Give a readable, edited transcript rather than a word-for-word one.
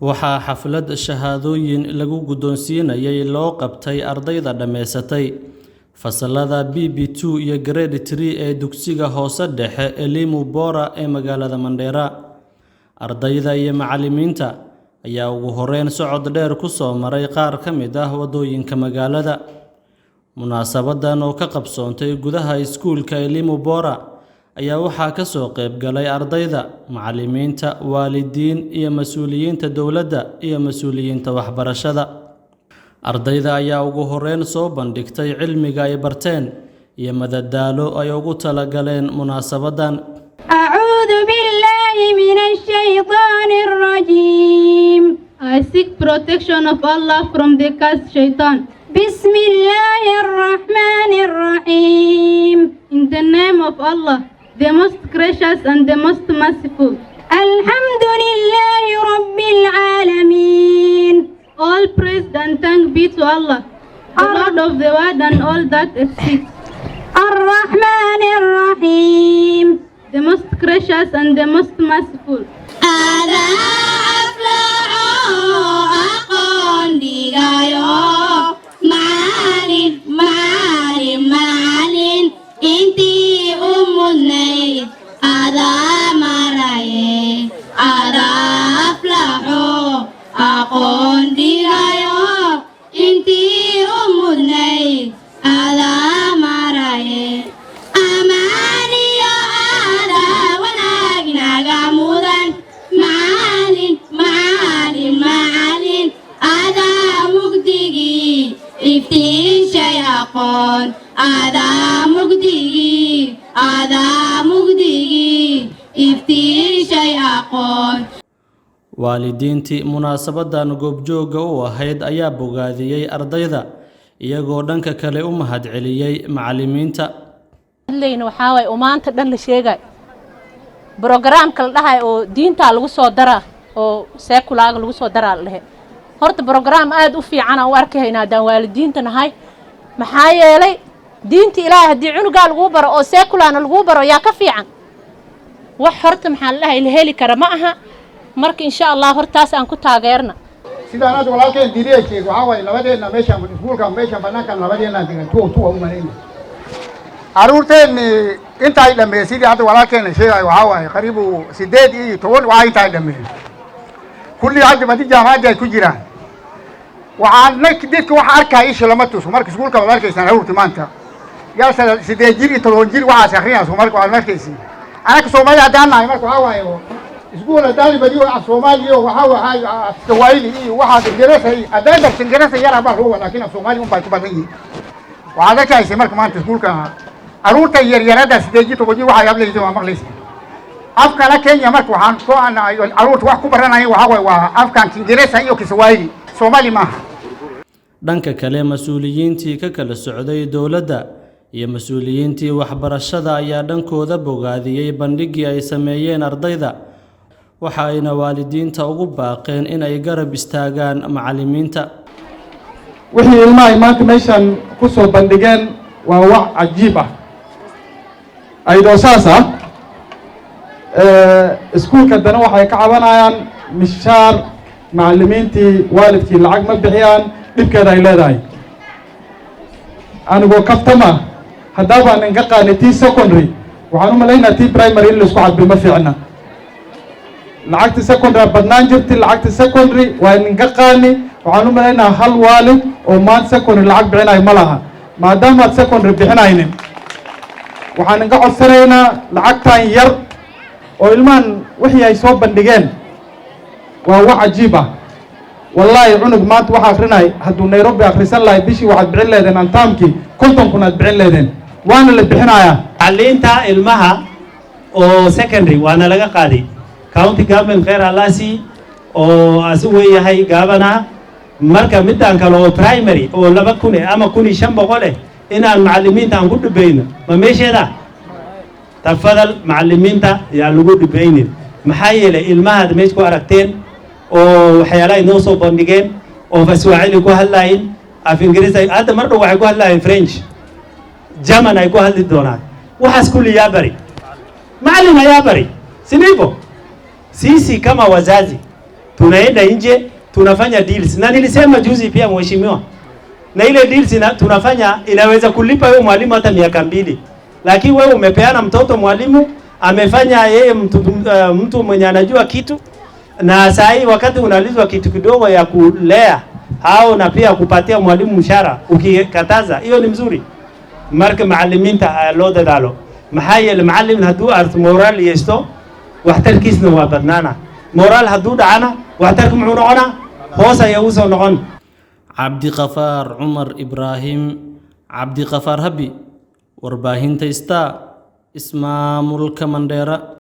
waxaa xaflad shahaadooyin lagu guddoonsiinayay loo qabtay ardayda dhammaysatay fasalada BB2 iyo Grade 3 ee dugsiga hoose dhexe Elimu Bora ee magaalada Mandera. Ardayda iyo macallimiinta ayaa ugu horeyn socod dheer ku soo maray qaar ka mid ah wadooyinka magaalada. Munaasabadan oo ka qabsoontay gudaha iskuulka Elimu Bora ayaa waxaa ka soo qayb galay ardayda, macallimiinta, waalidiin iyo mas'uuliyiinta dawladda iyo mas'uuliyiinta waxbarashada. Ardayda ayaa ugu horeyn soo bandhigtay cilmiga ay barteen iyo madadaalo ay ugu talagaleen munaasabadan. A'uudhu billahi minash shaytaanir rajiim. I seek protection of Allah from the cursed shaitan. Bismillahir rahmanir rahim. In the name of Allah, the most gracious and the most merciful. Alhamdulillahi Rabbil Alameen. All praise and thanks be to Allah, the Lord of the world and all that exists. Ar-Rahmanir Rahim, the most gracious and the most merciful. waalidiintii munaasabadan goobjooga u ahayd ayaa bogaadiyay ardayda iyagoo dhanka kale u mahadceliyay macallimiinta. waxaa way maanta dhan la sheegay barnaamijka la dhahay oo diinta lagu soo dara oo sekulaaga lagu soo dara leh horta barnaamij aad u fiican oo arkaynaa daan waalidiinta nahay maxaa yeelay diinta Ilaahay hadii cunuga lagu baro oo sekulaana lagu baro yaa ka fiican wax horta maxaa la dhahay la heli kara ma aha marka insha Allah hortaas aan ku taageerna sidaan aad walaalkeen diiday waxa way labadeena meesha iskuulka meesha banaanka labadeena digan tuwa u mareeyay aruurteen inta ay dhameeyay hadda walaalkeen sheegay waxa way qariibu 8 iyo 10 waxa inta ay dhameeyay kulli hadda madi jaamacada ay ku jiraan waxaan dadka waxa arkay isha lama tuso marka iskuulka walaalkeen aruurtii maanta yaa 8 jir iyo 10 jir waxa akhriyaa marka walaalkeen أنا كسومالي أدانا هاي مركو هواي إسبوع أداني بديو الصومالي وهوا هاي السوايلي واحد الجرس هي أدانا بس الجرس يا رب هو لكن الصومالي هم بايكو بديه وهذا كاي سمر كمان تقول كه أروت يرينا ده سديجي تبجي واحد يبلغ يجوا مغلس أفكار كينيا مركو هان كو أنا أروت واحد كبرنا هي وهوا أفكار الجرس هي وكسوايلي صومالي ما dhanka kale mas'uuliyiintii ka kala socday dawladda iyo mas'uuliyiintii waxbarashada ayaa dhankooda bogaadiyay bandhigii ay sameeyeen ardayda waxa ayna waalidiinta ugu baaqeen in ay garab istaagaan macallimiinta. wixii ilmaha maanta meeshan ku soo bandhigeen waa wax cajiib ah ayadoo saas ah iskuulka dana waxay ka cabanayaan mishaar macallimiintii waalidkii lacag ma bixiyaan dhibkeeda ay leedahay anigoo kaftama haddaba aan ka qaanay tii secondary waxaan u maleynaa tii primary in la isku cadbi ma fiicna lacagta secondary badnaan jirtay lacagta secondary waa in ka qaani waxaan u maleynaa hal waalid oo maanta secondary lacag bixinay ma laha maadaama secondary bixinaynin waxaan ka codsanaynaa lacagtan yar oo ilmaan wixii ay soo bandhigeen waa wax cajiib ah wallahi cunug maanta waxa akhrinay hadduu Nairobi akhrisan lahay bishii waxaad bixin leedeen antaamkii 50 kun aad bixin leedeen waana la bixinayaa علينتا المها أو secondary وأنا لقى قاضي county government غير علاسي أو أسوي هاي جابنا مركب مدان كلو primary أو لا بكوني أما كوني شام بقوله إن المعلمين تانقول بينه ما ماشي ده تفضل معلمين تا يعلقوا بينه محايلة المها ده ماشي كواركتين أو حيالاي نوصو بندقين أو فسواعيل يكون هلاين أفنجريزا هذا مرة واحد يكون هلاين فرنش جامن يكون هالدونات وحاس كل يابري معلم يابري سنيفو sisi kama wazazi tunaenda nje tunafanya deals, na nilisema juzi pia mheshimiwa, na ile deals tunafanya inaweza kulipa wewe mwalimu hata miaka 2, lakini wewe umepeana mtoto mwalimu amefanya yeye mtu mwenye anajua kitu, na saa hii wakati unalizwa kitu kidogo ya kulea au na pia kupatia mwalimu mshahara ukikataza, hiyo ni mzuri. marka macallimiinta loo dadaalo maxaa yeelay macallin hadduu arto moraal yeesto waxtarkiisna waa badnaana, moraal hadduu dhacana waxtarka muxuu noqonaa hoos ayaa u soo noqon. Cabdiqafaar Cumar Ibraahim, Cabdiqafaar Habi, warbaahinta Star, ismaamulka Mandheera.